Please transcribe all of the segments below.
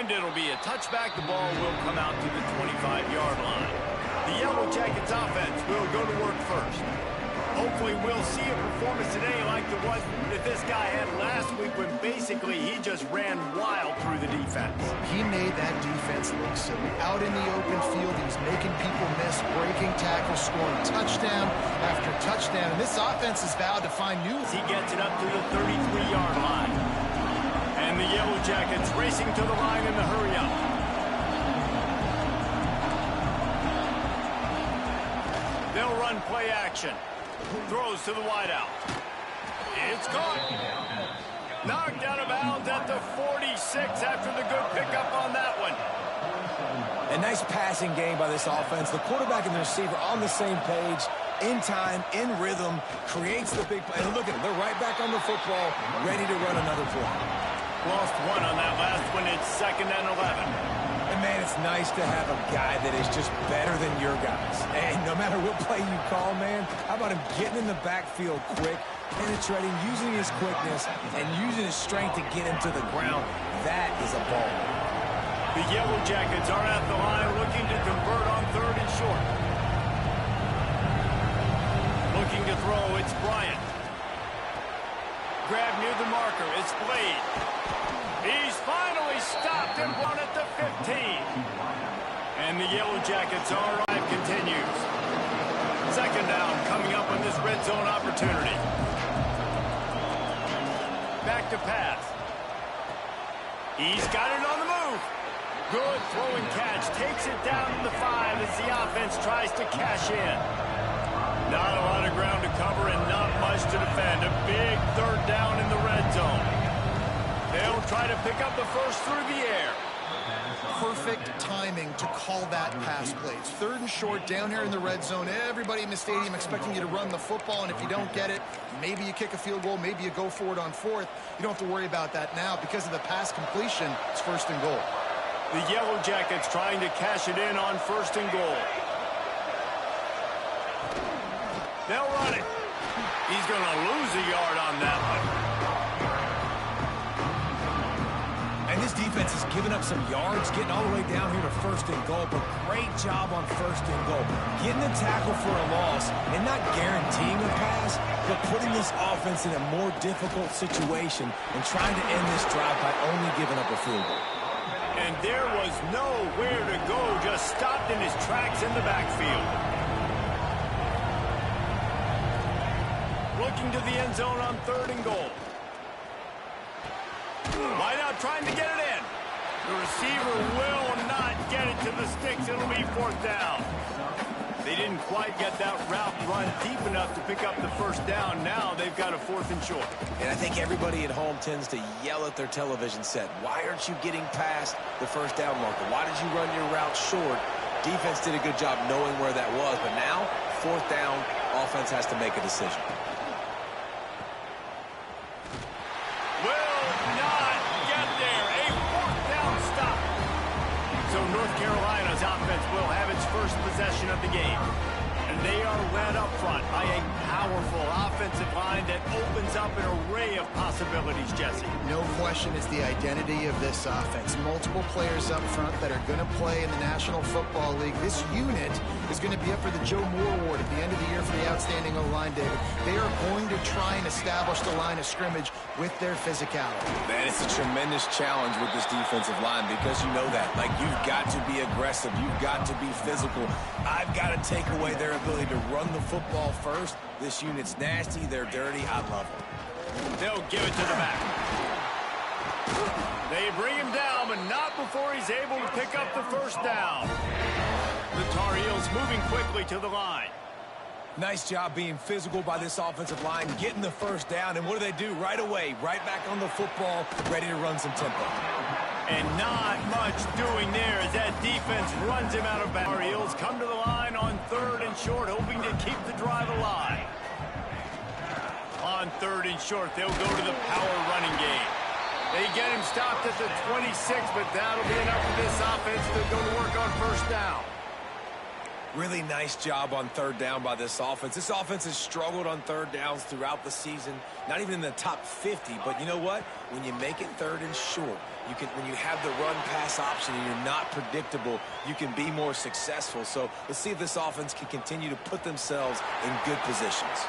And it'll be a touchback. The ball will come out to the 25-yard line. The Yellow Jackets offense will go to work first. Hopefully we'll see a performance today like the one that this guy had last week when basically he just ran wild through the defense. He made that defense look silly. Out in the open field, he was making people miss, breaking tackles, scoring touchdown after touchdown. And this offense has vowed to find new. He gets it up to the 33-yard line. And the Yellow Jackets racing to the line in the hurry up. They'll run play action. Throws to the wideout. It's caught. Knocked out of bounds at the 46 after the good pickup on that one. A nice passing game by this offense. The quarterback and the receiver on the same page, in time, in rhythm, creates the big play. And look at them. They're right back on the football, ready to run another play. Lost one on that last one. It's 2nd and 11. And, man, it's nice to have a guy that is just better than your guys. And no matter what play you call, man, how about him getting in the backfield quick, penetrating, using his quickness, and using his strength to get him to the ground? That is a ball. The Yellow Jackets are at the line looking to convert on 3rd and short. Looking to throw, it's Bryant. Grab near the marker, it's Blade. He's finally stopped and run at the 15. And the Yellow Jackets' drive continues. 2nd down coming up on this red zone opportunity. Back to pass. He's got it on the move. Good throwing catch. Takes it down to the 5 as the offense tries to cash in. Not a lot of ground to cover and not much to defend. A big 3rd down in the red zone. They'll try to pick up the first through the air. Perfect timing to call that pass play. It's 3rd and short down here in the red zone. Everybody in the stadium expecting you to run the football, and if you don't get it, maybe you kick a field goal, maybe you go for it on 4th. You don't have to worry about that now. Because of the pass completion, it's 1st and goal. The Yellow Jackets trying to cash it in on 1st and goal. They'll run it. He's going to lose a yard on that one. And this defense has given up some yards, getting all the way down here to 1st and goal, but great job on 1st and goal. Getting a tackle for a loss and not guaranteeing a pass, but putting this offense in a more difficult situation and trying to end this drive by only giving up a field goal. And there was nowhere to go, just stopped in his tracks in the backfield. Looking to the end zone on 3rd and goal. Wide out trying to get it in. The receiver will not get it to the sticks. It'll be 4th down. They didn't quite get that route run deep enough to pick up the 1st down. Now they've got a 4th and short. And I think everybody at home tends to yell at their television set, why aren't you getting past the 1st down marker? Why did you run your route short? Defense did a good job knowing where that was, but now 4th down, offense has to make a decision. North Carolina's offense will have its first possession of the game. And they are led up front by a powerful offensive line that opens up an array of possibilities, Jesse. No question it's the identity of this offense. Multiple players up front that are going to play in the National Football League. This unit is going to be up for the Joe Moore Award at the end of the year for the outstanding O-line, David. They are going to try and establish the line of scrimmage with their physicality. Man, it's a tremendous challenge with this defensive line because you know that. Like, you've got to be aggressive. You've got to be physical. I've got to take away their ability to run the football first. This unit's nasty. They're dirty. I love them. They'll give it to the back. They bring him down, but not before he's able to pick up the 1st down. The Tar Heels moving quickly to the line. Nice job being physical by this offensive line, getting the 1st down, and what do? Right away, right back on the football, ready to run some tempo. And not much doing there as that defense runs him out of bounds. Tar Heels come to the line on 3rd and short, hoping to keep the drive alive. On 3rd and short, they'll go to the power running game. They get him stopped at the 26, but that'll be enough for this offense to go to work on 1st down. Really nice job on third down by this offense. This offense has struggled on third downs throughout the season. Not even in the top 50, but you know what? When you make it third and short, when you have the run-pass option and you're not predictable, you can be more successful. So let's see if this offense can continue to put themselves in good positions.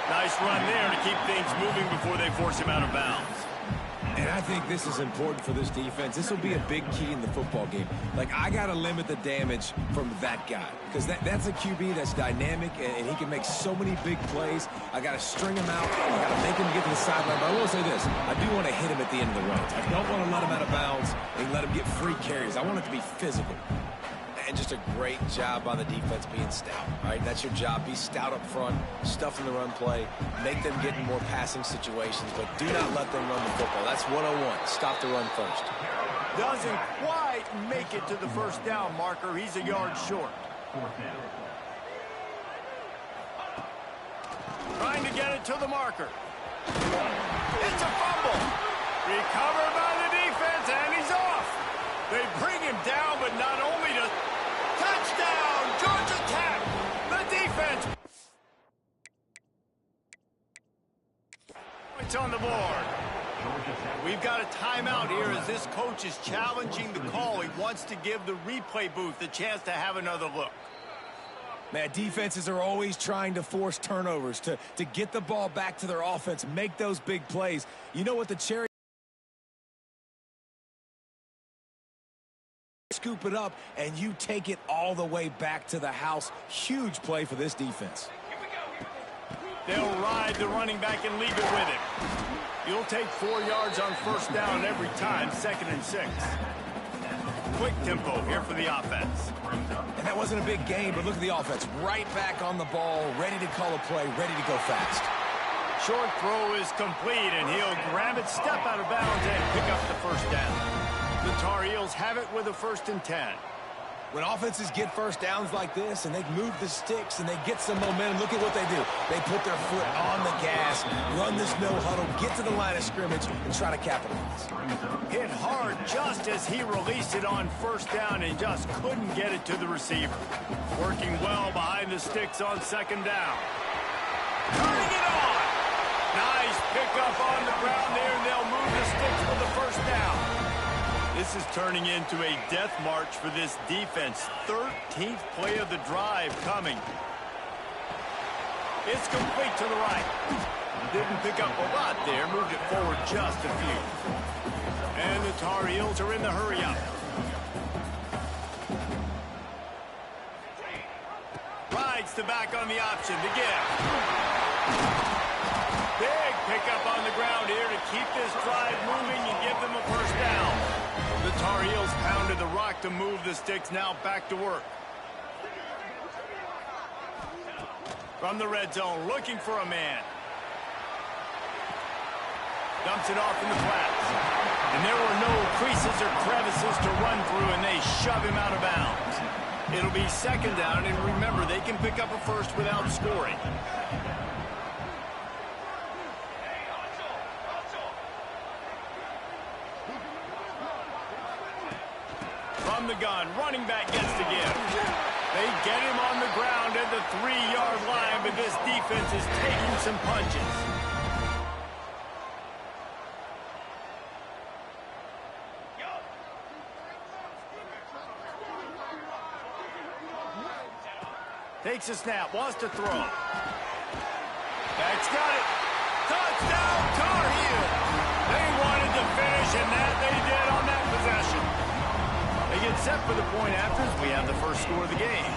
Nice run there to keep things moving before they force him out of bounds. And I think this is important for this defense. This will be a big key in the football game. Like, I got to limit the damage from that guy because that's a QB that's dynamic, and he can make so many big plays. I got to string him out. I got to make him get to the sideline. But I will say this. I do want to hit him at the end of the runs. I don't want to let him out of bounds and let him get free carries. I want it to be physical. And just a great job by the defense being stout. All right, that's your job. Be stout up front, stuff in the run play, make them get in more passing situations, but do not let them run the football. That's 101. Stop the run first. Doesn't quite make it to the first down marker. He's a yard short. Trying to get it to the marker. It's a fumble. Recovered by the defense, and he's off. They bring him down, but not only does... Touchdown, Georgia Tech! The defense... Points on the board. We've got a timeout here as this coach is challenging the call. He wants to give the replay booth a chance to have another look. Man, defenses are always trying to force turnovers, to get the ball back to their offense, make those big plays. You know what the cherry... Scoop it up, and you take it all the way back to the house. Huge play for this defense. They'll ride the running back and leave it with him. You'll take 4 yards on first down every time, 2nd and 6. Quick tempo here for the offense. And that wasn't a big gain, but look at the offense. Right back on the ball, ready to call a play, ready to go fast. Short throw is complete, and he'll grab it, step out of bounds, and pick up the first down. The Tar Heels have it with a 1st and 10. When offenses get first downs like this and they move the sticks and they get some momentum, look at what they do. They put their foot on the gas, run this no huddle, get to the line of scrimmage, and try to capitalize. Hit hard just as he released it on first down and just couldn't get it to the receiver. Working well behind the sticks on 2nd down. Turning it on. Nice pickup on the ground there, and they'll move the sticks for the first down. This is turning into a death march for this defense. 13th play of the drive coming. It's complete to the right. Didn't pick up a lot there. Moved it forward just a few. And the Tar Heels are in the hurry-up. Rides the back on the option to give. Big pickup on the ground here to keep this drive moving and give them a first down. The Tar Heels pounded the rock to move the sticks, now back to work. From the red zone, looking for a man. Dumps it off in the flats. And there were no creases or crevices to run through, and they shove him out of bounds. It'll be 2nd down, and remember, they can pick up a first without scoring. From the gun, running back gets to give. They get him on the ground at the 3-yard line, but this defense is taking some punches. Takes a snap, wants to throw. Back's got it. Touchdown, Tar Heels. They wanted to finish, and that they did on that possession. They get set for the point after as we have the first score of the game.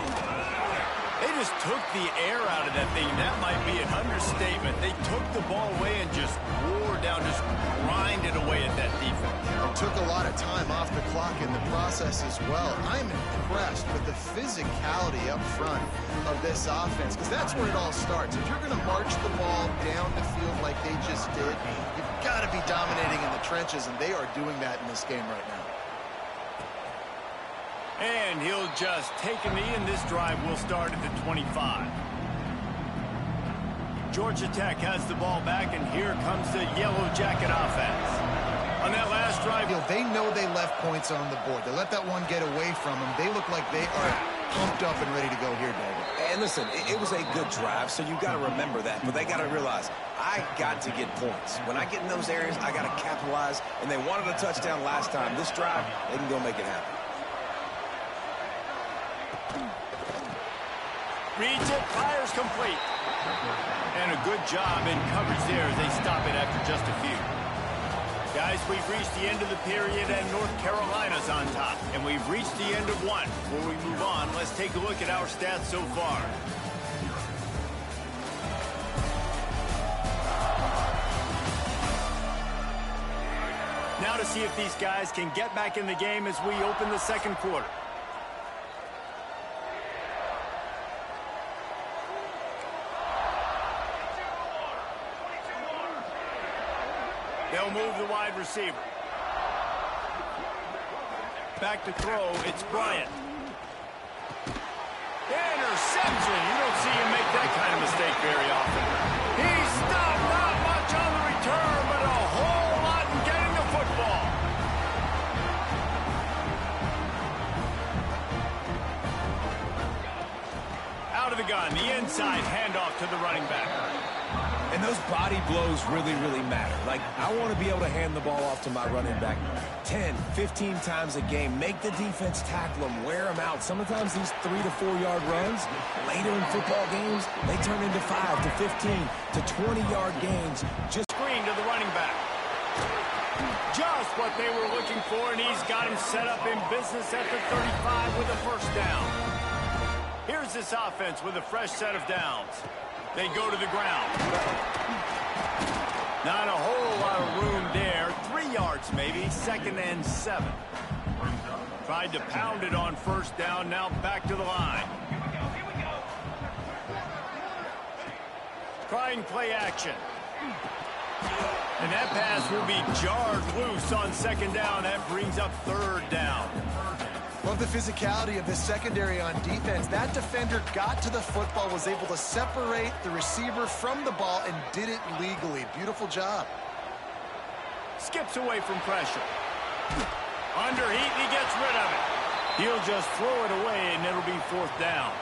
They just took the air out of that thing. That might be an understatement. They took the ball away and just wore down, just grinded away at that defense. It took a lot of time off the clock in the process as well. I'm impressed with the physicality up front of this offense, because that's where it all starts. If you're going to march the ball down the field like they just did, you've got to be dominating in the trenches, and they are doing that in this game right now. And he'll just take a knee, and this drive will start at the 25. Georgia Tech has the ball back, and here comes the Yellow Jacket offense. On that last drive, They know they left points on the board. They let that one get away from them. They look like they are pumped up and ready to go here, David. And listen, it was a good drive, so you got to remember that. But they got to realize, I got to get points. When I get in those areas, I got to capitalize. And they wanted a touchdown last time. This drive, they can go make it happen. Reads it, fires complete. And a good job in coverage there as they stop it after just a few. Guys, we've reached the end of the period, and North Carolina's on top. And we've reached the end of one. Before we move on, let's take a look at our stats so far. Now to see if these guys can get back in the game as we open the second quarter. They'll move the wide receiver. Back to throw, it's Bryant. Interception! You don't see him make that kind of mistake very often. He's stopped, not much on the return, but a whole lot in getting the football. Out of the gun, the inside handoff to the running back. And those body blows really, really matter. Like, I want to be able to hand the ball off to my running back 10, 15 times a game. Make the defense tackle them, wear them out. Sometimes these 3 to 4 yard runs, later in football games, they turn into 5 to 15 to 20 yard gains. Just screen to the running back. Just what they were looking for, and he's got him set up in business at the 35 with a first down. Here's this offense with a fresh set of downs. They go to the ground. Not a whole lot of room there. 3 yards maybe, 2nd and 7. Tried to pound it on first down, now back to the line. Trying play action. And that pass will be jarred loose on 2nd down. That brings up 3rd down. Love the physicality of this secondary on defense. That defender got to the football, was able to separate the receiver from the ball, and did it legally. Beautiful job. Skips away from pressure. Under heat, he gets rid of it. He'll just throw it away, and it'll be 4th down.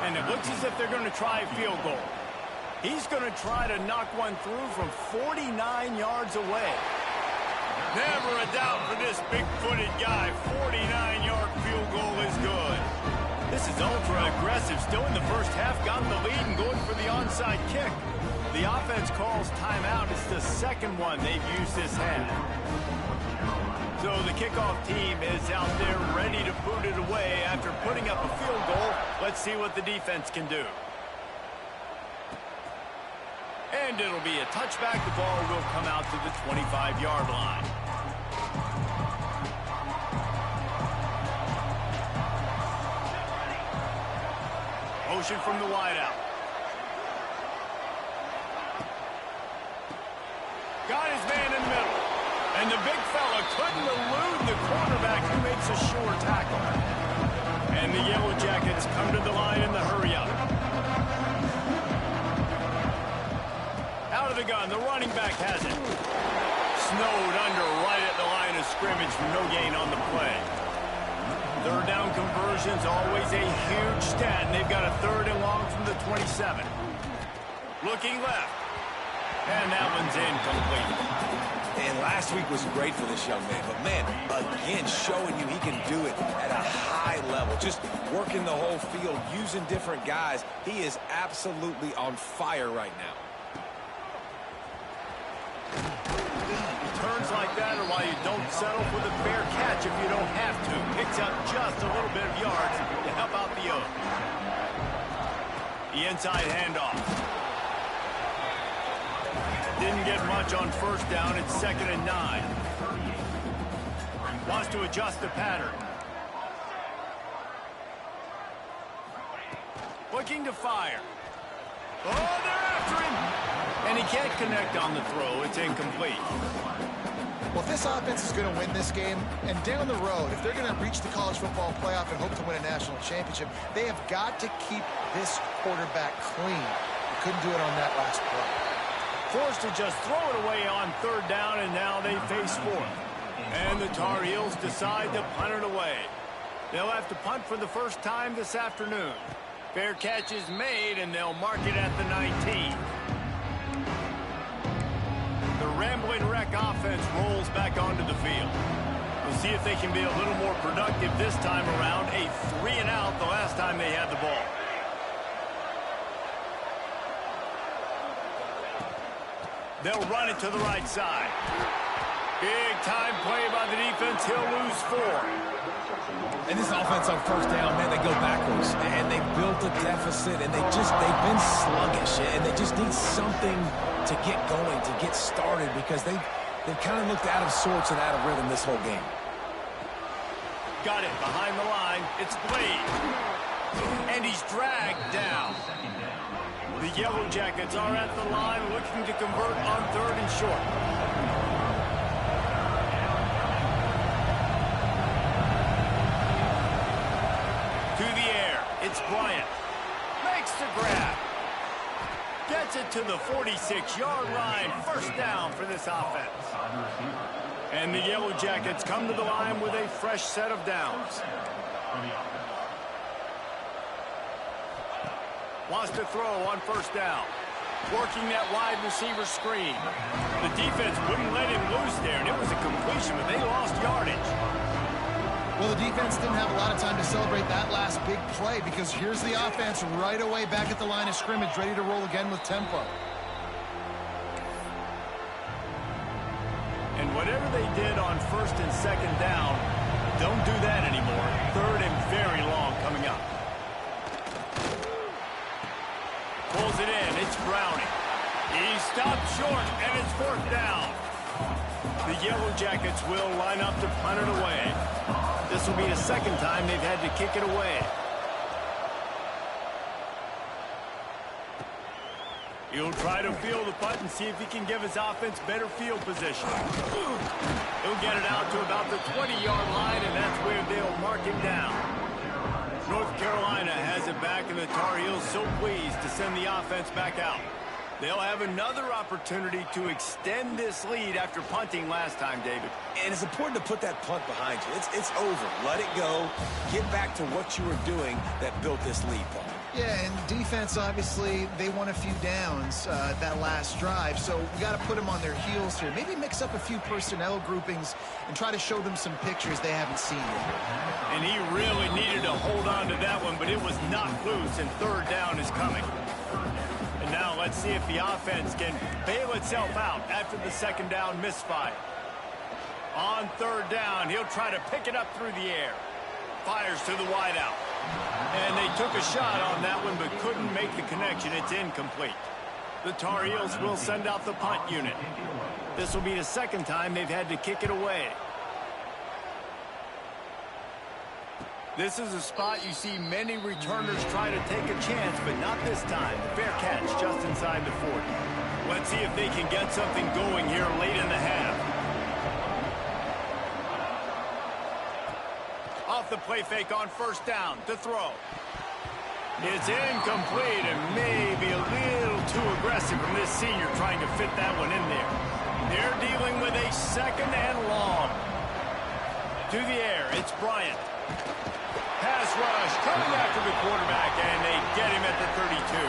And it looks as if they're going to try a field goal. He's going to try to knock one through from 49 yards away. Never a doubt for this big-footed guy. 49-yard field goal is good. This is ultra-aggressive. Still in the first half, got the lead and going for the onside kick. The offense calls timeout. It's the second one they've used this half. So the kickoff team is out there ready to boot it away after putting up a field goal. Let's see what the defense can do. And it'll be a touchback. The ball will come out to the 25-yard line. Motion from the wideout. Got his man in the middle. And the big fella couldn't elude the quarterback who makes a sure tackle. And the Yellow Jackets come to the line in the hurry-up. Out of the gun, the running back has it. Snowed under right at the line of scrimmage for no gain on the play. 3rd down conversions, always a huge stat, and they've got a 3rd and long from the 27. Looking left. And that one's incomplete. And last week was great for this young man. But, man, again, showing you he can do it at a high level. Just working the whole field, using different guys. He is absolutely on fire right now. Turns like that are why you don't settle for the fair catch if you don't have to. Picks up just a little bit of yards to help out the Oak. The inside handoff. Didn't get much on first down. It's 2nd and 9. Wants to adjust the pattern. Looking to fire. Oh, they're after him. And he can't connect on the throw. It's incomplete. Well, if this offense is going to win this game, and down the road, if they're going to reach the college football playoff and hope to win a national championship, they have got to keep this quarterback clean. They couldn't do it on that last play. Forced to just throw it away on 3rd down, and now they face 4th. And the Tar Heels decide to punt it away. They'll have to punt for the first time this afternoon. Fair catch is made, and they'll mark it at the 19. The Rambling Wreck offense rolls back onto the field. We'll see if they can be a little more productive this time around. A 3-and-out the last time they had the ball. They'll run it to the right side. Big time play by the defense. He'll lose 4. And this offense on first down, man, they go backwards. And they built a deficit, and they've been sluggish. And they just need something to get going, to get started, because they've kind of looked out of sorts and out of rhythm this whole game. Got it behind the line. It's Blade. And he's dragged down. The Yellow Jackets are at the line looking to convert on 3rd and short. To the air. It's Bryant. Makes the grab. Gets it to the 46-yard line. First down for this offense. And the Yellow Jackets come to the line with a fresh set of downs. Wants to throw on first down. Working that wide receiver screen. The defense wouldn't let him loose there, and it was a completion, but they lost yardage. Well, the defense didn't have a lot of time to celebrate that last big play, because here's the offense right away back at the line of scrimmage, ready to roll again with tempo. And whatever they did on 1st and 2nd down, don't do that anymore. 3rd and very long coming up. Pulls it in. It's Browning. He stopped short, and it's 4th down. The Yellow Jackets will line up to punt it away. This will be the second time they've had to kick it away. He'll try to field the punt and see if he can give his offense better field position. He'll get it out to about the 20-yard line, and that's where they'll mark him down. North Carolina has it back, and the Tar Heels so pleased to send the offense back out. They'll have another opportunity to extend this lead after punting last time, David. And it's important to put that punt behind you. It's over. Let it go. Get back to what you were doing that built this lead, Paul. Yeah, and defense, obviously, they won a few downs that last drive, so we got to put them on their heels here. Maybe mix up a few personnel groupings and try to show them some pictures they haven't seen yet. And he really needed to hold on to that one, but it was not loose, and 3rd down is coming. And now let's see if the offense can bail itself out after the 2nd down misfire. On 3rd down, he'll try to pick it up through the air. Fires to the wideout. And they took a shot on that one, but couldn't make the connection. It's incomplete. The Tar Heels will send out the punt unit. This will be the second time they've had to kick it away. This is a spot you see many returners try to take a chance, but not this time. Fair catch just inside the 40. Let's see if they can get something going here late in the half. Off the play fake on 1st down to throw. It's incomplete and maybe a little too aggressive from this senior trying to fit that one in there. They're dealing with a 2nd and long. To the air, it's Bryant. Pass rush coming after the quarterback, and they get him at the 32.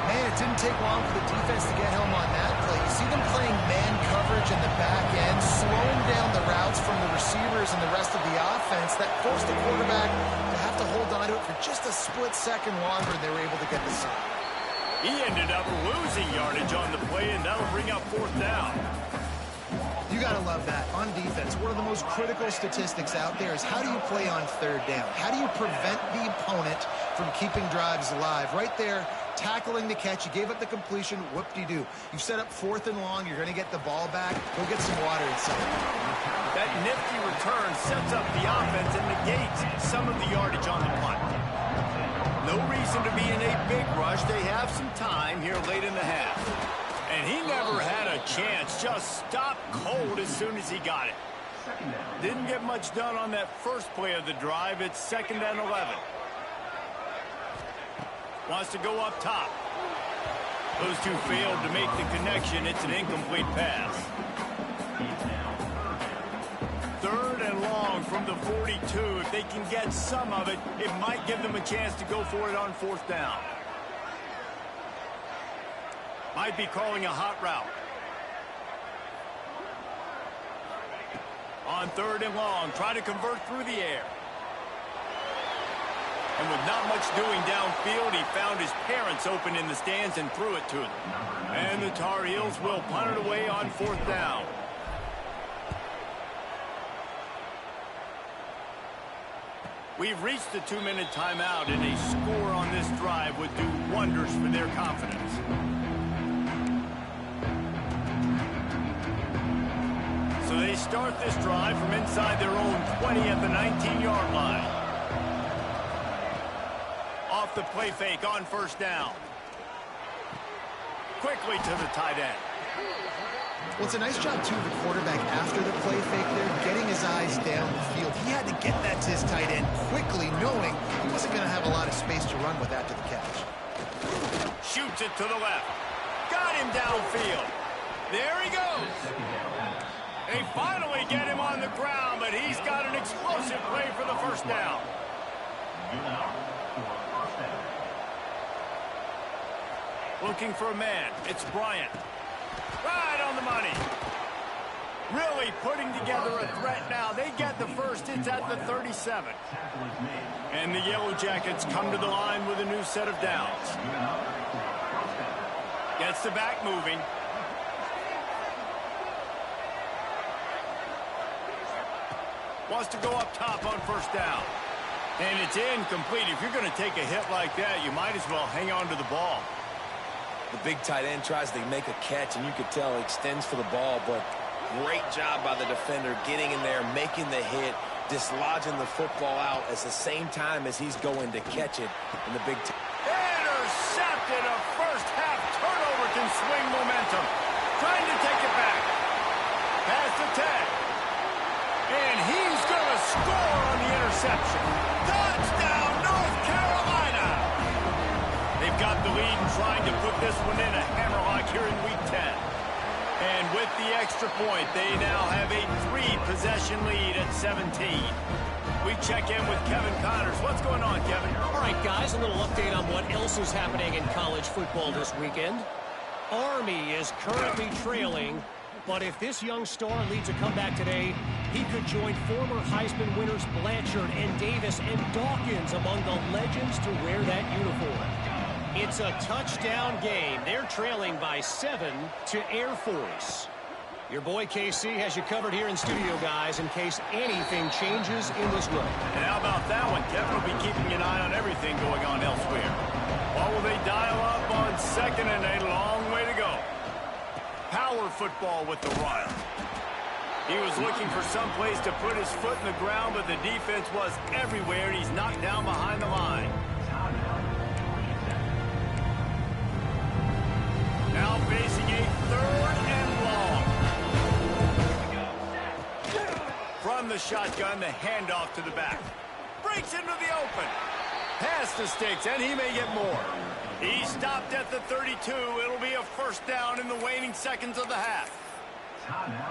Man, it didn't take long for the defense to get home on that play. You see them playing man coverage in the back end, slowing down the routes from the receivers and the rest of the offense. That forced the quarterback to have to hold on to it for just a split second longer, and they were able to get the sack. He ended up losing yardage on the play, and that'll bring up 4th down. You got to love that. On defense, one of the most critical statistics out there is how do you play on 3rd down? How do you prevent the opponent from keeping drives alive? Right there, tackling the catch. You gave up the completion. Whoop-de-doo. You've set up 4th and long. You're going to get the ball back. Go get some water inside. That nifty return sets up the offense and negates some of the yardage on the punt. No reason to be in a big rush. They have some time here late in the half. And he never had a chance. Just stopped cold as soon as he got it. Didn't get much done on that first play of the drive. It's 2nd and 11. Wants to go up top. Those two failed to make the connection. It's an incomplete pass. 3rd and long from the 42. If they can get some of it, it might give them a chance to go for it on 4th down. Might be calling a hot route. On 3rd and long, try to convert through the air. And with not much doing downfield, he found his parents open in the stands and threw it to them. And the Tar Heels will punt it away on 4th down. We've reached the 2-minute timeout, and a score on this drive would do wonders for their confidence. So they start this drive from inside their own 20 at the 19-yard line. Off the play fake on 1st down. Quickly to the tight end. Well, it's a nice job, too, of the quarterback after the play fake there, getting his eyes down the field. He had to get that to his tight end quickly, knowing he wasn't going to have a lot of space to run with after the catch. Shoots it to the left. Got him downfield. There he goes. They finally get him on the ground, but he's got an explosive play for the 1st down. Looking for a man. It's Bryant. Right on the money. Really putting together a threat now. They get the first. It's at the 37. And the Yellow Jackets come to the line with a new set of downs. Gets the back moving. Wants to go up top on 1st down. And it's incomplete. If you're going to take a hit like that, you might as well hang on to the ball. The big tight end tries to make a catch, and you could tell he extends for the ball, but great job by the defender getting in there, making the hit, dislodging the football out at the same time as he's going to catch it. And the big intercepted. A first-half turnover can swing momentum. Trying to take it back. Pass to Ted. And he's going to score on the interception. Touchdown, North Carolina! They've got the lead and trying to put this one in a hammerlock here in Week 10. And with the extra point, they now have a 3-possession lead at 17. We check in with Kevin Connors. What's going on, Kevin? All right, guys, a little update on what else is happening in college football this weekend. Army is currently trailing, but if this young star leads a comeback today, he could join former Heisman winners Blanchard and Davis and Dawkins among the legends to wear that uniform. It's a touchdown game. They're trailing by 7 to Air Force. Your boy KC has you covered here in studio, guys, in case anything changes in this run. And how about that one? Kevin will be keeping an eye on everything going on elsewhere. Or will they dial up on 2nd and a long way to go? Power football with the run. He was looking for some place to put his foot in the ground, but the defense was everywhere, and he's knocked down behind the line. Now facing a 3rd and long. From the shotgun, the handoff to the back. Breaks into the open. Pass the sticks, and he may get more. He stopped at the 32. It'll be a 1st down in the waning seconds of the half.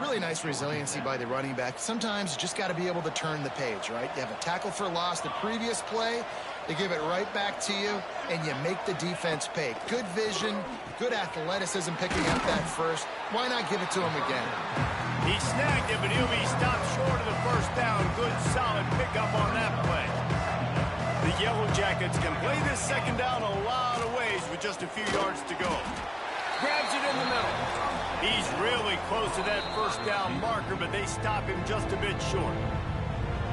Really nice resiliency by the running back. Sometimes you just got to be able to turn the page, right? You have a tackle for loss the previous play. They give it right back to you, and you make the defense pay. Good vision, good athleticism picking up that first. Why not give it to him again? He snagged it, but he'll be stopped short of the 1st down. Good, solid pickup on that play. The Yellow Jackets can play this 2nd down a lot of ways with just a few yards to go. Grabs it in the middle. He's really close to that 1st down marker, but they stop him just a bit short.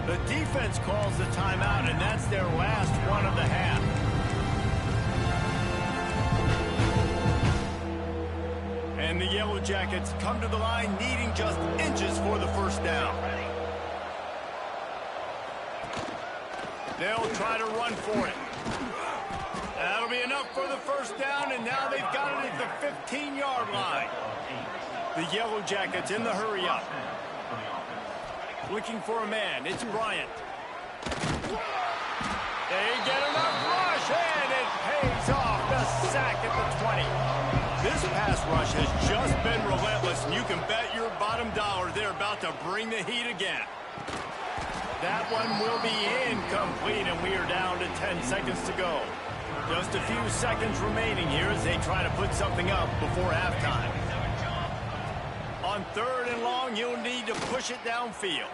The defense calls the timeout, and that's their last one of the half. And the Yellow Jackets come to the line needing just inches for the 1st down. They'll try to run for it. That'll be enough for the 1st down, and now they've got it at the 15-yard line. The Yellow Jackets in the hurry-up. Looking for a man. It's Bryant. They get enough rush, and it pays off. The sack at the 20. This pass rush has just been relentless, and you can bet your bottom dollar they're about to bring the heat again. That one will be incomplete, and we are down to 10 seconds to go. Just a few seconds remaining here as they try to put something up before halftime. On 3rd and long, he'll need to push it downfield.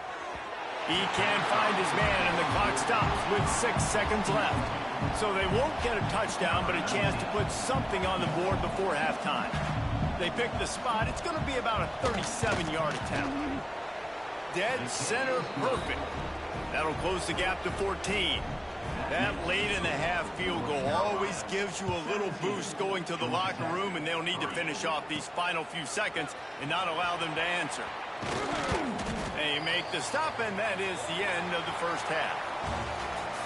He can't find his man, and the clock stops with 6 seconds left. So they won't get a touchdown, but a chance to put something on the board before halftime. They pick the spot. It's going to be about a 37-yard attempt. Dead center perfect. That'll close the gap to 14. That late in the half field goal always gives you a little boost going to the locker room, and they'll need to finish off these final few seconds and not allow them to answer. They make the stop, and that is the end of the first half.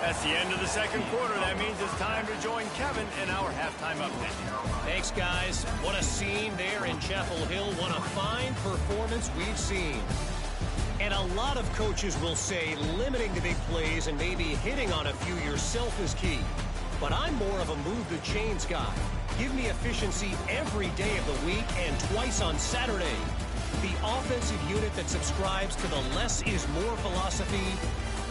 That's the end of the second quarter. That means it's time to join Kevin in our halftime update. Thanks, guys. What a scene there in Chapel Hill. What a fine performance we've seen. And a lot of coaches will say limiting the big plays and maybe hitting on a few yourself is key. But I'm more of a move the chains guy. Give me efficiency every day of the week and twice on Saturday. The offensive unit that subscribes to the less is more philosophy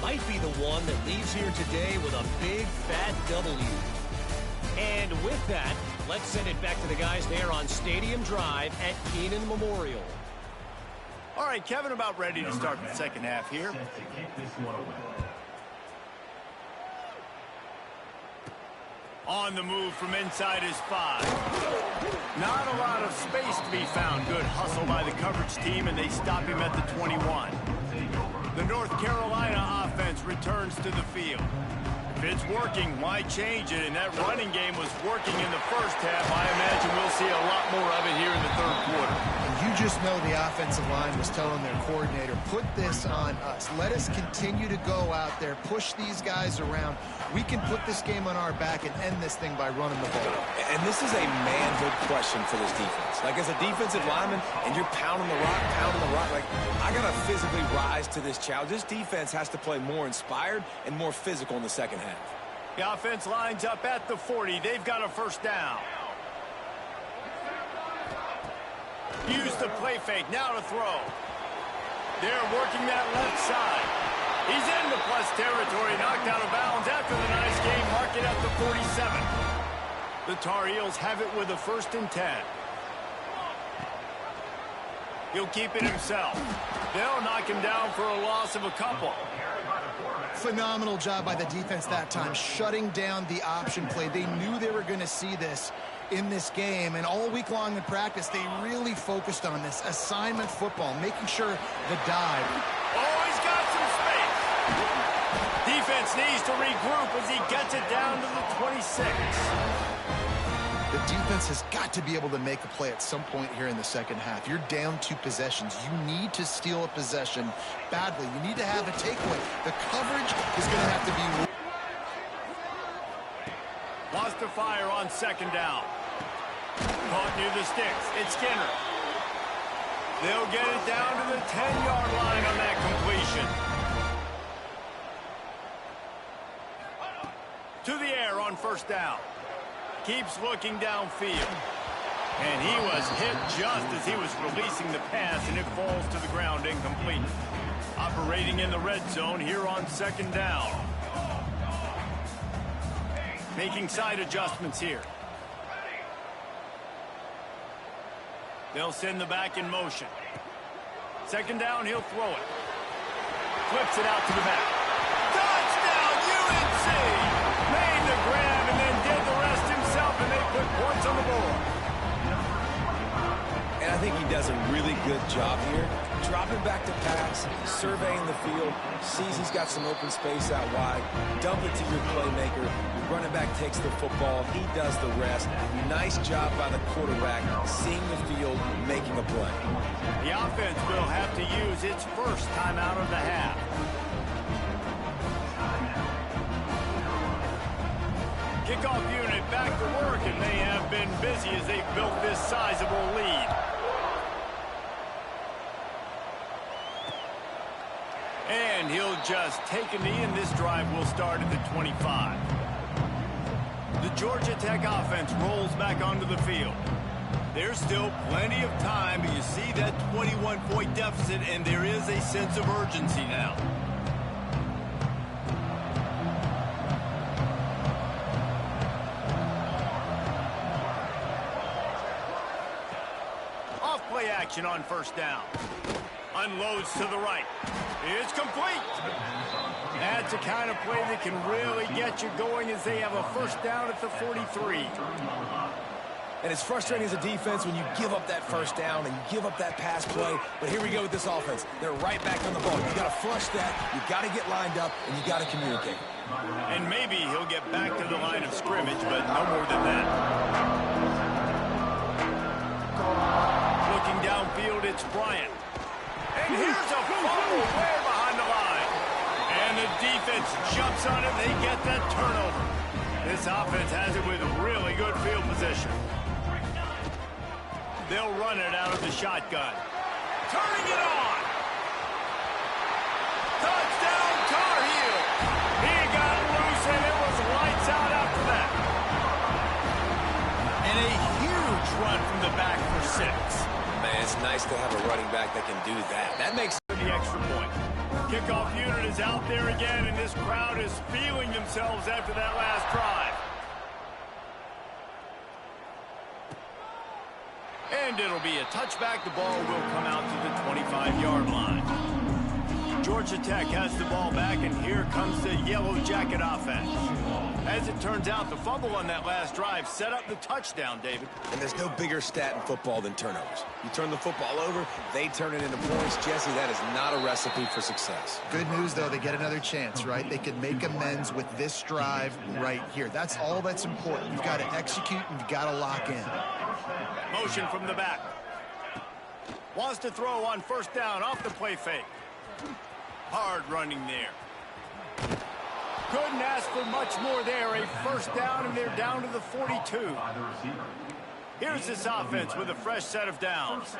might be the one that leaves here today with a big fat W. And with that, let's send it back to the guys there on Stadium Drive at Keenan Memorial. All right, Kevin, about ready to start the second half here. On the move from inside his 5. Not a lot of space to be found. Good hustle by the coverage team, and they stop him at the 21. The North Carolina offense returns to the field. If it's working, why change it? And that running game was working in the first half. I imagine we'll see a lot more of it here in the third quarter. You just know the offensive line was telling their coordinator, put this on us. Let us continue to go out there, push these guys around. We can put this game on our back and end this thing by running the ball. And this is a manhood question for this defense. Like, as a defensive lineman, and you're pounding the rock, like, I got to physically rise to this challenge. This defense has to play more inspired and more physical in the second half. The offense lines up at the 40. They've got a first down. Use the play fake. Now to throw. They're working that left side. He's into plus territory. Knocked out of bounds after the nice game. Mark it at the 47. The Tar Heels have it with a 1st and 10. He'll keep it himself. They'll knock him down for a loss of a couple. Phenomenal job by the defense that time, shutting down the option play. They knew they were going to see this in this game, and all week long in practice, they really focused on this assignment football, making sure the dive. Oh, he's got some space. Defense needs to regroup as he gets it down to the 26. The defense has got to be able to make a play at some point here in the second half. You're down 2 possessions. You need to steal a possession badly. You need to have a takeaway. The coverage is going to have to be... Lost to fire on 2nd down. Caught near the sticks. It's Skinner. They'll get it down to the 10-yard line on that completion. To the air on 1st down. Keeps looking downfield. And he was hit just as he was releasing the pass, and it falls to the ground incomplete. Operating in the red zone here on 2nd down. Making side adjustments here. They'll send the back in motion. 2nd down, he'll throw it. Flips it out to the back. Touchdown, UNC! Made the grab and then did the rest himself, and they put points on the board. And I think he does a really good job here. Dropping back to pass, surveying the field, sees he's got some open space out wide, dump it to your playmaker. Your running back takes the football, he does the rest. Nice job by the quarterback, seeing the field, making a play. The offense will have to use its first timeout of the half. Kickoff unit back to work, and they have been busy as they built this sizable lead. And he'll just take a knee, and this drive will start at the 25. The Georgia Tech offense rolls back onto the field. There's still plenty of time, but you see that 21-point deficit, and there is a sense of urgency now. play action on first down. Unloads to the right. It's complete. That's the kind of play that can really get you going as they have a first down at the 43. And it's frustrating as a defense when you give up that first down and you give up that pass play. But here we go with this offense. They're right back on the ball. You got to flush that. You got to get lined up, and you got to communicate. And maybe he'll get back to the line of scrimmage, but no more than that. Looking downfield, it's Bryant. And here's a fumble way behind the line. And the defense jumps on it. They get that turnover. This offense has it with really good field position. They'll run it out of the shotgun. Turning it on. Touchdown, Tar Heel. He got loose, and it was lights out after that. And a huge run from the back for 6. Man, it's nice to have a running back that can do that. That makes the extra point. Kickoff unit is out there again, and this crowd is feeling themselves after that last drive. And it'll be a touchback. The ball will come out to the 25-yard line. Georgia Tech has the ball back, and here comes the Yellow Jacket offense. As it turns out, the fumble on that last drive set up the touchdown, David. And there's no bigger stat in football than turnovers. You turn the football over, they turn it into points. Jesse, that is not a recipe for success. Good news, though, they get another chance, right? They can make amends with this drive right here. That's all that's important. You've got to execute, and you've got to lock in. Motion from the back. Wants to throw on first down off the play fake. Hard running there. Couldn't ask for much more there. A first down, and they're down to the 42. Here's this offense with a fresh set of downs.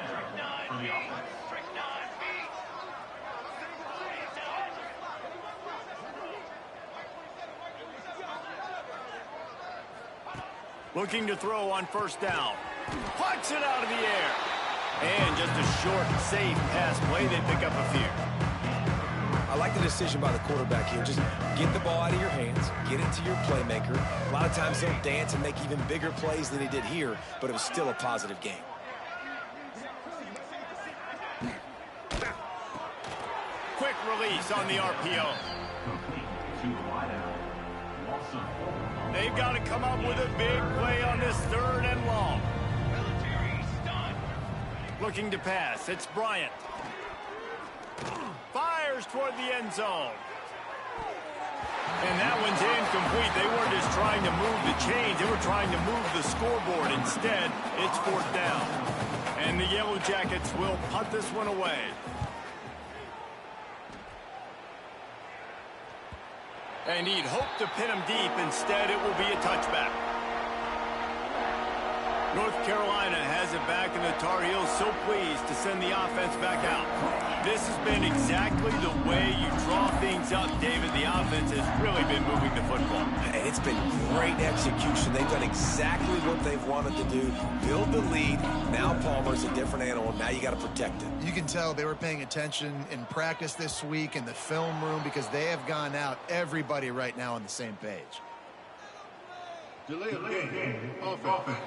Looking to throw on first down. Plucks it out of the air. And just a short, safe pass play. They pick up a few. I like the decision by the quarterback here. Just get the ball out of your hands, get it to your playmaker. A lot of times he'll dance and make even bigger plays than he did here, but it was still a positive game. Quick release on the RPO. They've got to come up with a big play on this 3rd and long. Looking to pass. It's Bryant. Fires toward the end zone. And that one's incomplete. They weren't just trying to move the chains. They were trying to move the scoreboard. Instead, it's 4th down. And the Yellow Jackets will punt this one away. And he'd hoped to pin him deep. Instead, it will be a touchback. North Carolina has it back, and the Tar Heels so pleased to send the offense back out. This has been exactly the way you draw things up, David. The offense has really been moving the football. And it's been great execution. They've done exactly what they've wanted to do. Build the lead. Now Palmer's a different animal. Now you got to protect it. You can tell they were paying attention in practice this week in the film room because they have gone out, everybody right now on the same page. Delay of game. Offense.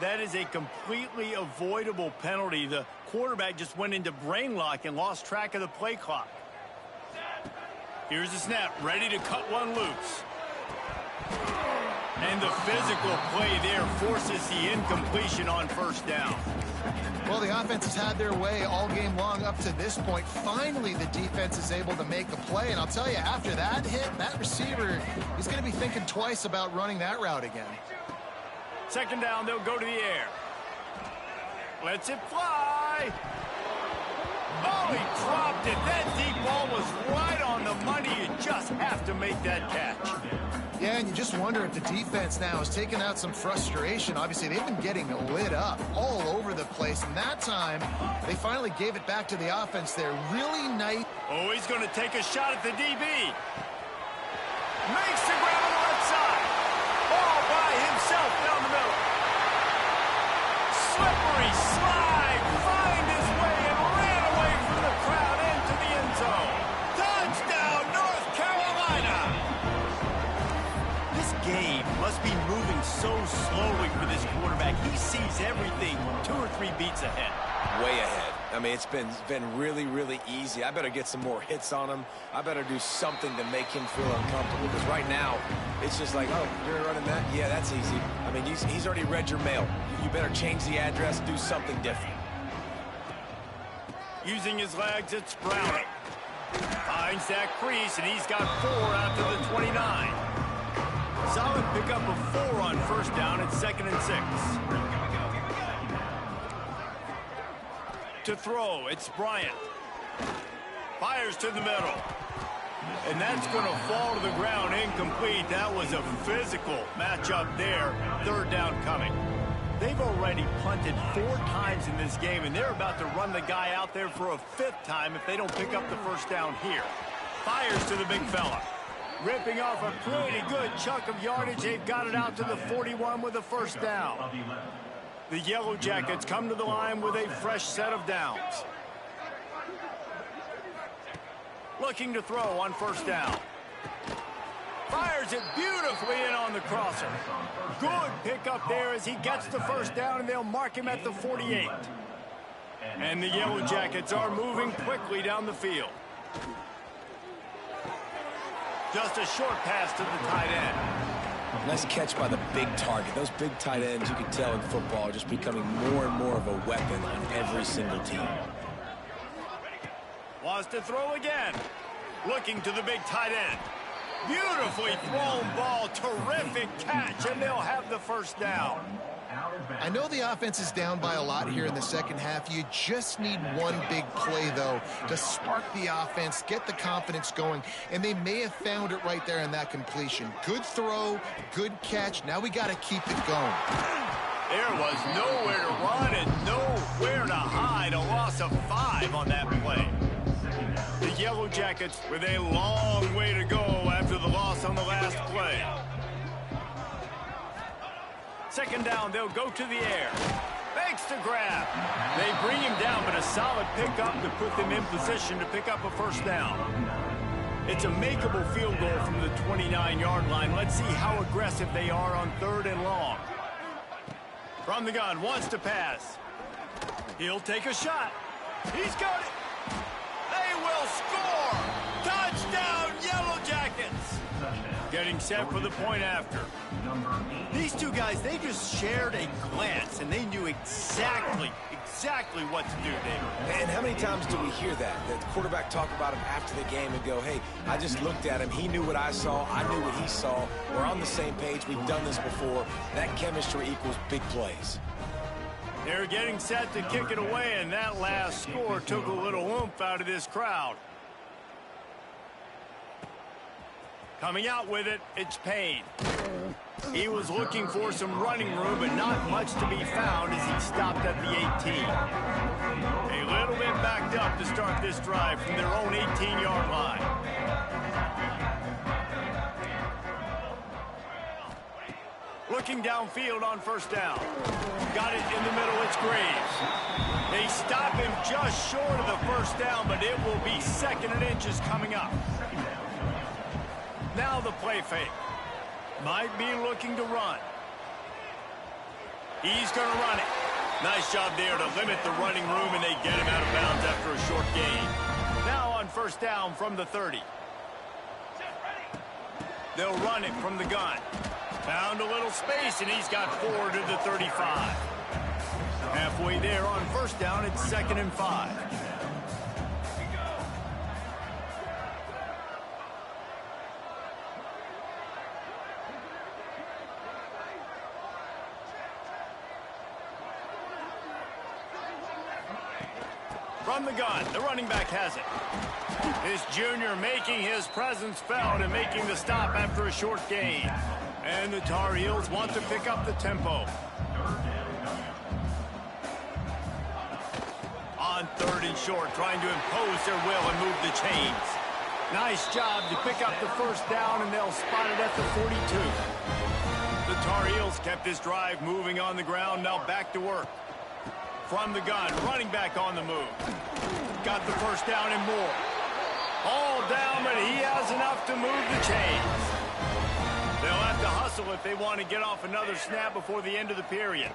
That is a completely avoidable penalty. The quarterback just went into brain lock and lost track of the play clock. Here's the snap, ready to cut one loose. And the physical play there forces the incompletion on first down. Well, the offense has had their way all game long up to this point. Finally, the defense is able to make a play. And I'll tell you, after that hit, that receiver, he's going to be thinking twice about running that route again. 2nd down, they'll go to the air. Lets it fly. Oh, he dropped it. That deep ball was right on the money. You just have to make that catch. Yeah, and you just wonder if the defense now has taken out some frustration. Obviously, they've been getting lit up all over the place. And that time, they finally gave it back to the offense there. Really nice. Oh, he's going to take a shot at the DB. Makes the grab on the left side. All by himself down the middle. Slippery slide. Find his way and ran away from the crowd into the end zone. Touchdown, North Carolina. This game must must be moving so slowly for this quarterback. He sees everything 2 or 3 beats ahead. Way ahead. I mean, it's been really, really easy. I better get some more hits on him. I better do something to make him feel uncomfortable, because right now, it's just like, oh, you're running that? Yeah, that's easy. I mean, he's already read your mail. You better change the address, do something different. Using his legs, it's Browning. Finds that crease, and he's got 4 after the 29. Solid pickup of 4 on first down at 2nd and 6. To throw, it's Bryant. Fires to the middle. And that's going to fall to the ground incomplete. That was a physical matchup there. 3rd down coming. They've already punted 4 times in this game, and they're about to run the guy out there for a 5th time if they don't pick up the first down here. Fires to the big fella. Ripping off a pretty good chunk of yardage. They've got it out to the 41 with a first down. The Yellow Jackets come to the line with a fresh set of downs. Looking to throw on first down. Fires it beautifully in on the crosser. Good pickup there as he gets the first down, and they'll mark him at the 48. And the Yellow Jackets are moving quickly down the field. Just a short pass to the tight end. Nice catch by the big target. Those big tight ends, you can tell in football, are just becoming more and more of a weapon on every single team. Wants to throw again. Looking to the big tight end. Beautifully thrown ball. Terrific catch, and they'll have the first down. I know the offense is down by a lot here in the second half. You just need one big play, though, to spark the offense, get the confidence going, and they may have found it right there in that completion. Good throw, good catch. Now we got to keep it going. There was nowhere to run and nowhere to hide. A loss of 5 on that play. The Yellow Jackets with a long way to go after the loss on the last play. 2nd down, they'll go to the air. Makes the grab. They bring him down, but a solid pickup to put them in position to pick up a first down. It's a makeable field goal from the 29-yard line. Let's see how aggressive they are on 3rd and long. From the gun, wants to pass. He'll take a shot. He's got it. They will score. Touchdown, Yellow Jackets. Getting set for the point after. These 2 guys, they just shared a glance, and they knew exactly what to do, David. And how many times do we hear that? The quarterback talk about him after the game and go, hey, I just looked at him. He knew what I saw. I knew what he saw. We're on the same page. We've done this before. That chemistry equals big plays. They're getting set to kick it away, and that last score took a little oomph out of this crowd. Coming out with it, it's Payne. He was looking for some running room, but not much to be found as he stopped at the 18. A little bit backed up to start this drive from their own 18-yard line. Looking downfield on first down. Got it in the middle, it's Graves. They stop him just short of the first down, but it will be 2nd and inches coming up. Now the play fake. Might be looking to run. He's going to run it. Nice job there to limit the running room, and they get him out of bounds after a short gain. Now on first down from the 30. They'll run it from the gun. Found a little space, and he's got 4 to the 35. Halfway there on first down, it's 2nd and 5. From the gun, the running back has it. This junior making his presence felt and making the stop after a short gain. And the Tar Heels want to pick up the tempo. On 3rd and short, trying to impose their will and move the chains. Nice job to pick up the first down, and they'll spot it at the 42. The Tar Heels kept this drive moving on the ground, now back to work. From the gun, running back on the move. Got the first down and more. All down, but he has enough to move the chains. They'll have to hustle hustle if they want to get off another snap before the end of the period.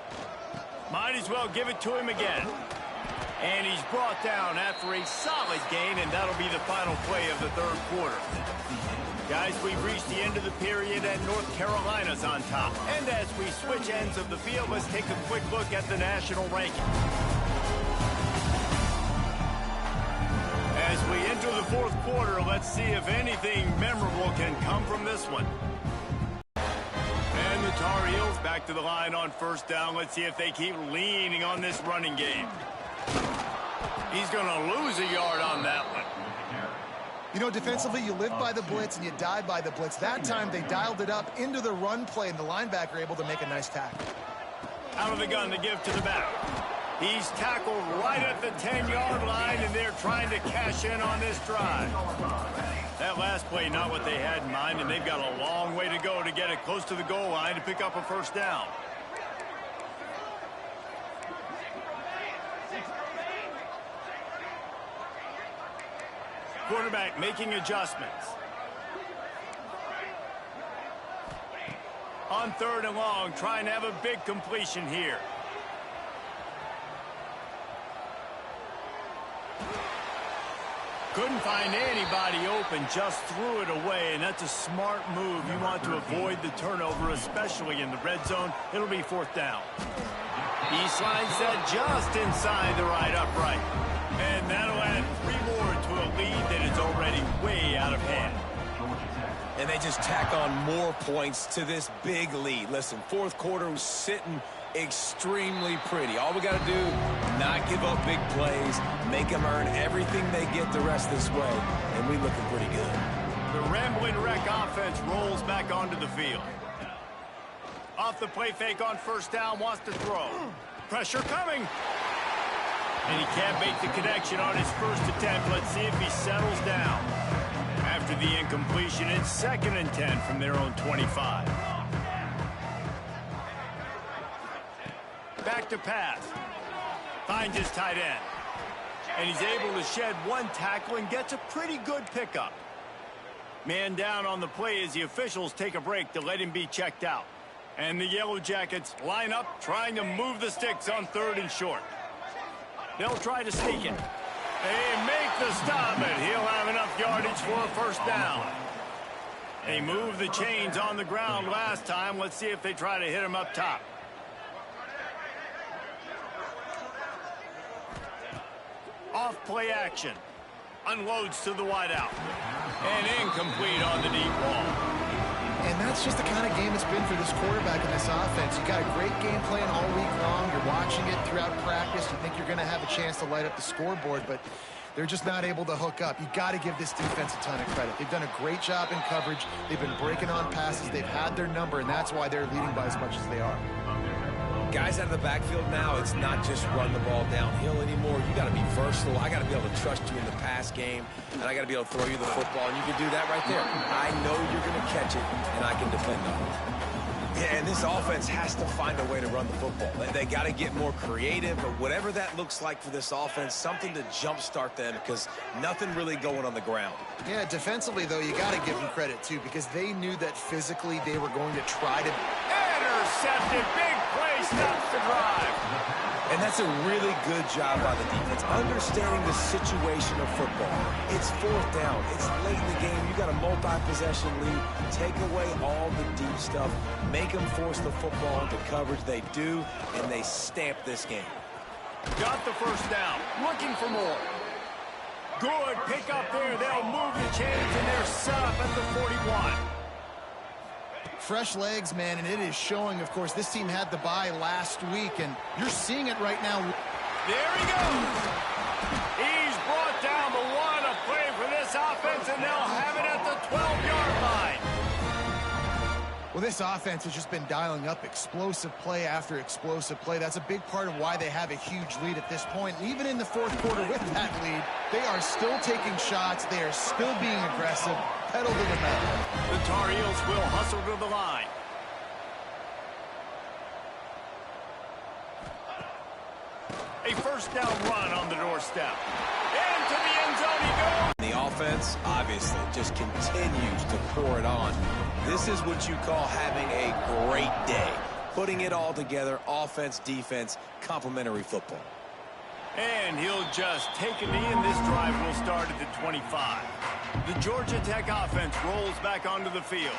Might as well give it to him again. And he's brought down after a solid gain, and that'll be the final play of the third quarter. Guys, we've reached the end of the period, and North Carolina's on top. And as we switch ends of the field, let's take a quick look at the national ranking. As we enter the fourth quarter, let's see if anything memorable can come from this one. And the Tar Heels back to the line on first down. Let's see if they keep leaning on this running game. He's going to lose a yard on that one. You know, defensively, you live by the blitz and you die by the blitz. That time, they dialed it up into the run play, and the linebacker able to make a nice tackle. Out of the gun to give to the back. He's tackled right at the 10-yard line, and they're trying to cash in on this drive. That last play, not what they had in mind, and they've got a long way to go to get it close to the goal line to pick up a first down. Quarterback making adjustments. On third and long, trying to have a big completion here. Couldn't find anybody open, just threw it away, and that's a smart move. You want to avoid the turnover, especially in the red zone. It'll be fourth down. He slides that just inside the right upright. And that'll add 3 more to a lead that is already way out of hand. And they just tack on more points to this big lead. Listen, fourth quarter was sitting extremely pretty. All we got to do, not give up big plays, make them earn everything they get the rest of this way, and we looking pretty good. The Rambling Wreck offense rolls back onto the field. Off the play fake on first down, wants to throw. Pressure coming. And he can't make the connection on his first attempt. Let's see if he settles down. After the incompletion, it's 2nd and 10 from their own 25. Back to pass. Finds his tight end. And he's able to shed 1 tackle and gets a pretty good pickup. Man down on the play as the officials take a break to let him be checked out. And the Yellow Jackets line up, trying to move the sticks on 3rd and short. They'll try to sneak it. They make the stop, and he'll have enough yardage for a first down. They moved the chains on the ground last time. Let's see if they try to hit him up top. Off play action. Unloads to the wideout. And incomplete on the deep ball. And that's just the kind of game it's been for this quarterback in this offense. You got a great game plan all week long. You're watching it throughout practice. You think you're going to have a chance to light up the scoreboard, but they're just not able to hook up. You got to give this defense a ton of credit. They've done a great job in coverage. They've been breaking on passes. They've had their number, and that's why they're leading by as much as they are. Guys out of the backfield now, it's not just run the ball downhill anymore. You got to be versatile. I got to be able to trust you in the pass game, and I got to be able to throw you the football, and you can do that right there. I know you're going to catch it, and I can defend on it. Yeah, and this offense has to find a way to run the football. They got to get more creative, but whatever that looks like for this offense, something to jumpstart them, because nothing really going on the ground. Yeah, defensively, though, you got to give them credit, too, because they knew that physically they were going to try to... Intercepted. Big play. Stops the drive. And that's a really good job by the defense, understanding the situation of football. It's fourth down. It's late in the game. You got a multi-possession lead. Take away all the deep stuff. Make them force the football into coverage. They do, and they stamp this game. Got the first down. Looking for more. Good pick up there. They'll move the chains, and they're set up at the 41. Fresh legs, man, and it is showing, of course. This team had the bye last week, and you're seeing it right now. There he goes. He's brought down the 1, a play for this offense, and they'll have it at the 12-yard line. Well, this offense has just been dialing up explosive play after explosive play. That's a big part of why they have a huge lead at this point. And even in the fourth quarter with that lead, they are still taking shots. They are still being aggressive. Pedal to the metal. The Tar Heels will hustle to the line. A first down run on the doorstep. Into the end zone he goes. The offense, obviously, just continues to pour it on. This is what you call having a great day. Putting it all together, offense, defense, complementary football. And he'll just take a knee, and this drive will start at the 25. The Georgia Tech offense rolls back onto the field.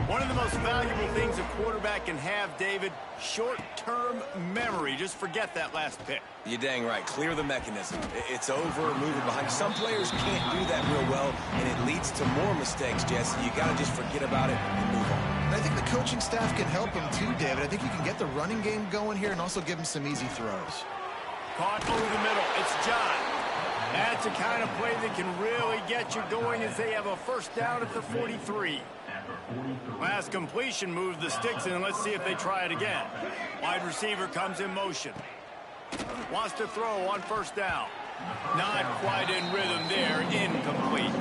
One of the most valuable things a quarterback can have, David, short-term memory. Just forget that last pick. You're dang right. Clear the mechanism. It's over, move it behind. Some players can't do that real well, and it leads to more mistakes, Jesse. You got to just forget about it and move on. And I think the coaching staff can help him too, David. I think you can get the running game going here and also give him some easy throws. Caught over the middle. It's John. That's a kind of play that can really get you going as they have a first down at the 43. Last completion moved the sticks in. Let's see if they try it again. Wide receiver comes in motion. Wants to throw on first down. Not quite in rhythm there. Incomplete.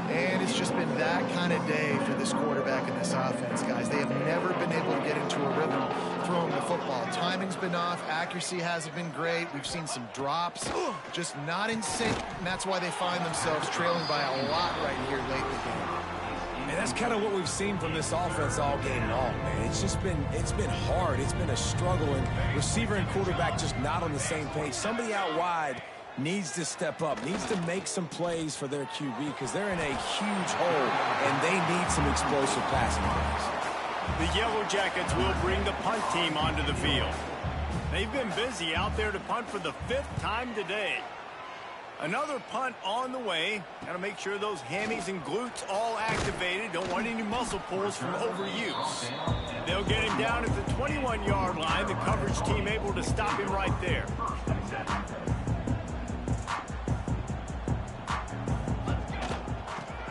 And it's just been that kind of day for this quarterback and this offense, guys. They have never been able to get into a rhythm throwing the football. Timing's been off. Accuracy hasn't been great. We've seen some drops. Just not in sync, and that's why they find themselves trailing by a lot right here late in the game. And that's kind of what we've seen from this offense all game long, man. It's been hard. It's been a struggle, and receiver and quarterback just not on the same page. Somebody out wide needs to step up, needs to make some plays for their QB because they're in a huge hole, and they need some explosive passing plays. The Yellow Jackets will bring the punt team onto the field. They've been busy out there to punt for the 5th time today. Another punt on the way. Got to make sure those hammies and glutes all activated. Don't want any muscle pulls from overuse. They'll get him down at the 21-yard line. The coverage team able to stop him right there.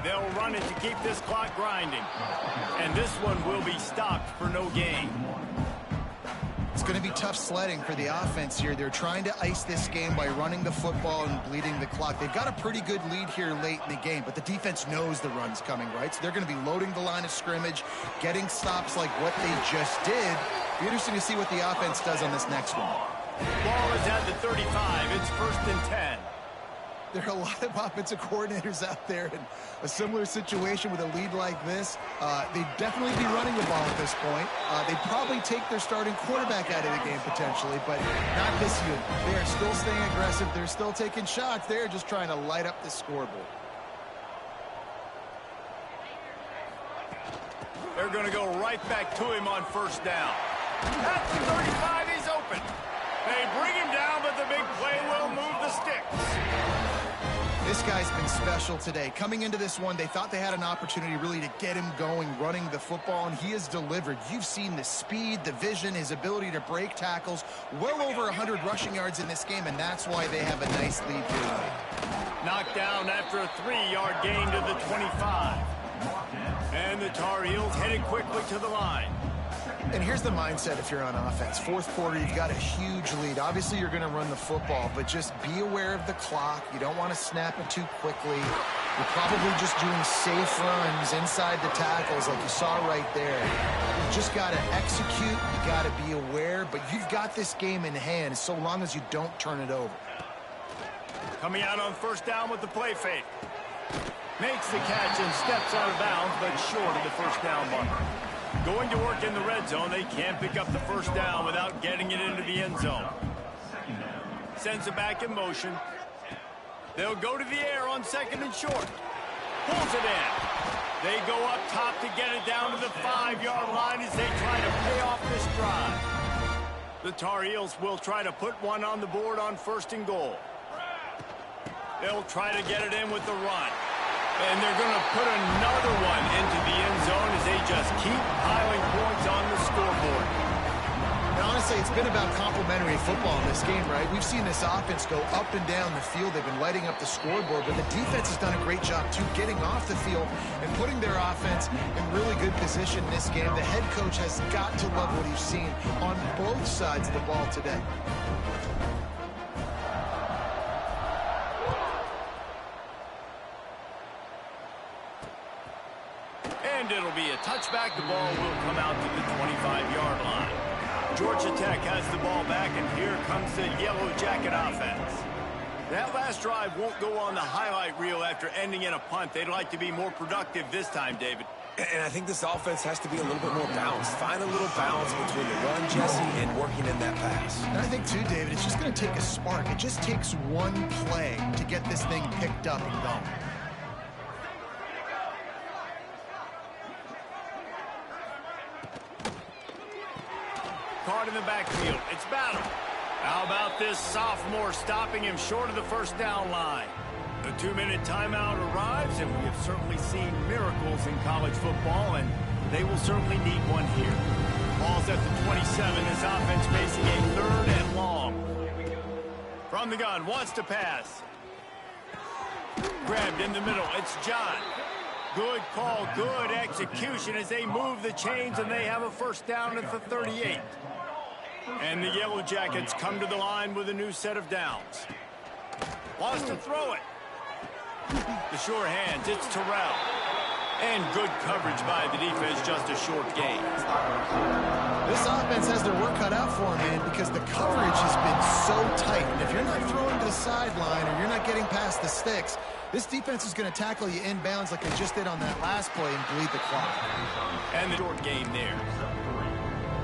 They'll run it to keep this clock grinding. And this one will be stopped for no gain. It's going to be tough sledding for the offense here. They're trying to ice this game by running the football and bleeding the clock. They've got a pretty good lead here late in the game, but the defense knows the run's coming, right? So they're going to be loading the line of scrimmage, getting stops like what they just did. Be interesting to see what the offense does on this next one. Ball is at the 35. It's 1st and 10. There are a lot of offensive coordinators out there in a similar situation with a lead like this. They'd definitely be running the ball at this point. They'd probably take their starting quarterback out of the game potentially, but not this unit. They are still staying aggressive. They're still taking shots. They're just trying to light up the scoreboard. They're going to go right back to him on first down. At the 35, he's open. They bring him down, but the big play will move the sticks. This guy's been special today. Coming into this one, they thought they had an opportunity really to get him going, running the football, and he has delivered. You've seen the speed, the vision, his ability to break tackles. Well over 100 rushing yards in this game, and that's why they have a nice lead here. Knocked down after a 3-yard gain to the 25. And the Tar Heels headed quickly to the line. And here's the mindset if you're on offense. 4th quarter, you've got a huge lead. Obviously, you're going to run the football, but just be aware of the clock. You don't want to snap it too quickly. You're probably just doing safe runs inside the tackles like you saw right there. You just got to execute. You got to be aware, but you've got this game in hand so long as you don't turn it over. Coming out on first down with the play fake. Makes the catch and steps out of bounds, but short of the first down marker. Going to work in the red zone. They can't pick up the first down without getting it into the end zone. Sends it back in motion. They'll go to the air on 2nd and short. Pulls it in. They go up top to get it down to the 5-yard line as they try to pay off this drive. The Tar Heels will try to put one on the board on 1st and goal. They'll try to get it in with the run. And they're going to put another one into the end zone as they just keep piling points on the scoreboard. And honestly, it's been about complementary football in this game, right? We've seen this offense go up and down the field. They've been lighting up the scoreboard, but the defense has done a great job, too, getting off the field and putting their offense in really good position in this game. The head coach has got to love what he's seen on both sides of the ball today. And it'll be a touchback. The ball will come out to the 25-yard line. Georgia Tech has the ball back, and here comes the Yellow Jacket offense. That last drive won't go on the highlight reel after ending in a punt. They'd like to be more productive this time, David. And I think this offense has to be a little bit more balanced. Find a little balance between the run, Jesse, and working in that pass. And I think, too, David, it's just going to take a spark. It just takes one play to get this thing picked up and going. Caught in the backfield. It's battle. How about this sophomore stopping him short of the first down line? The 2-minute timeout arrives, and we have certainly seen miracles in college football, and they will certainly need one here. Ball's at the 27. This offense facing a 3rd and long. From the gun, wants to pass. Grabbed in the middle. It's John. Good call, good execution as they move the chains, and they have a first down at the 38. And the Yellow Jackets come to the line with a new set of downs. Wants to throw it. The sure hands, it's Terrell. And good coverage by the defense, just a short gain. This offense has their work cut out for them, man, because the coverage has been so tight. And if you're not throwing to the sideline or you're not getting past the sticks, this defense is going to tackle you inbounds like they just did on that last play and bleed the clock. And the short game there.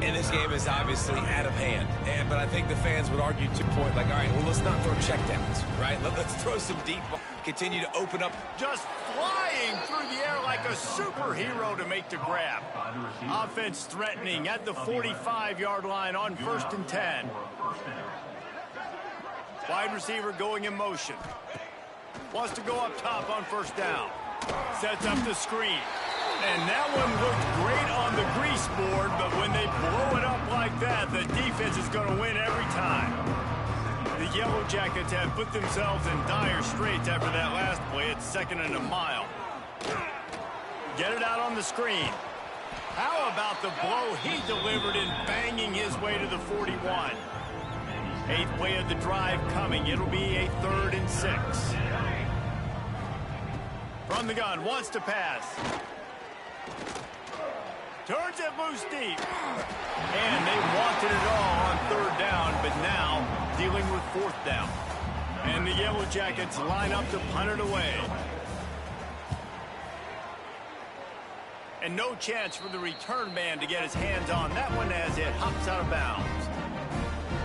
And this game is obviously out of hand. But I think the fans would argue to point like, all right, well, let's not throw checkdowns, right? Let's throw some deep, continue to open up. Just flying through the air like a superhero to make the grab. Offense threatening at the 45-yard line on 1st and 10. Wide receiver going in motion. Wants to go up top on 1st down. Sets up the screen. And that one looked great on the grease board, but when they blow it up like that, the defense is going to win every time. The Yellow Jackets have put themselves in dire straits after that last play. It's 2nd and a mile. Get it out on the screen. How about the blow he delivered in banging his way to the 41? 8th play of the drive coming. It'll be a 3rd and 6. From the gun, wants to pass. Turns it loose deep. And they wanted it all on 3rd down, but now dealing with 4th down. And the Yellow Jackets line up to punt it away. And no chance for the return man to get his hands on that one as it hops out of bounds.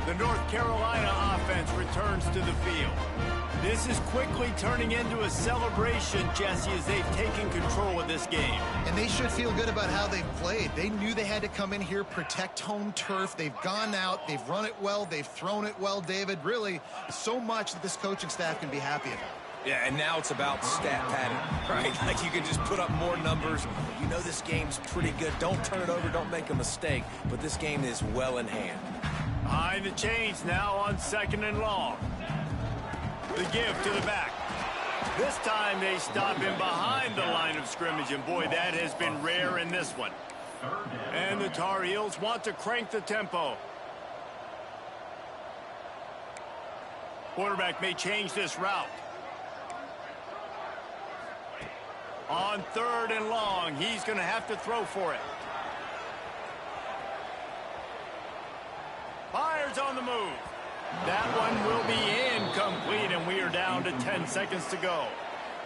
The North Carolina offense returns to the field. This is quickly turning into a celebration, Jesse, as they've taken control of this game. And they should feel good about how they've played. They knew they had to come in here, protect home turf. They've gone out, they've run it well, they've thrown it well, David. Really, so much that this coaching staff can be happy about. Yeah, and now it's about stat pattern, right? Like you can just put up more numbers. You know this game's pretty good. Don't turn it over, don't make a mistake. But this game is well in hand. Behind the chains now on 2nd and long. The give to the back. This time they stop him behind the line of scrimmage, and boy, that has been rare in this one. And the Tar Heels want to crank the tempo. Quarterback may change this route. On 3rd and long, he's going to have to throw for it. Fires on the move. That one will be incomplete, and we are down to 10 seconds to go.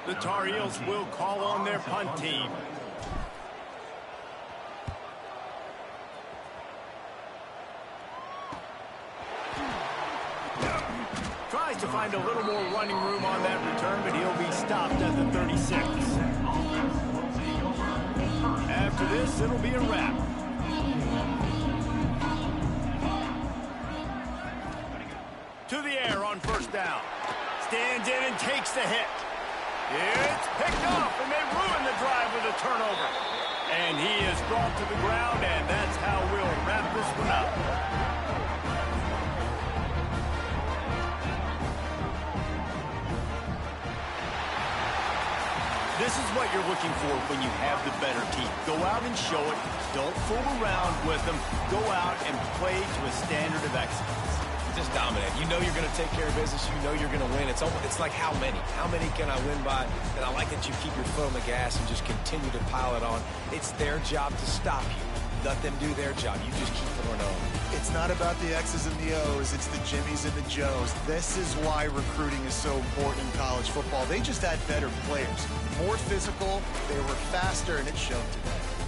The Tar Heels will call on their punt team. Tries to find a little more running room on that return, but he'll be stopped at the 36. After this, it'll be a wrap. To the air on 1st down. Stands in and takes the hit. It's picked off, and they ruin the drive with a turnover. And he is brought to the ground, and that's how we'll wrap this one up. This is what you're looking for when you have the better team. Go out and show it. Don't fool around with them. Go out and play to a standard of excellence. Just dominate. You know you're going to take care of business. You know you're going to win. It's like how many? How many can I win by? And I like that you keep your foot on the gas and just continue to pile it on. It's their job to stop you. let them do their job. You just keep going on. It's not about the X's and the O's. It's the Jimmies and the Joes. This is why recruiting is so important in college football. They just had better players, more physical, they were faster, and it showed today.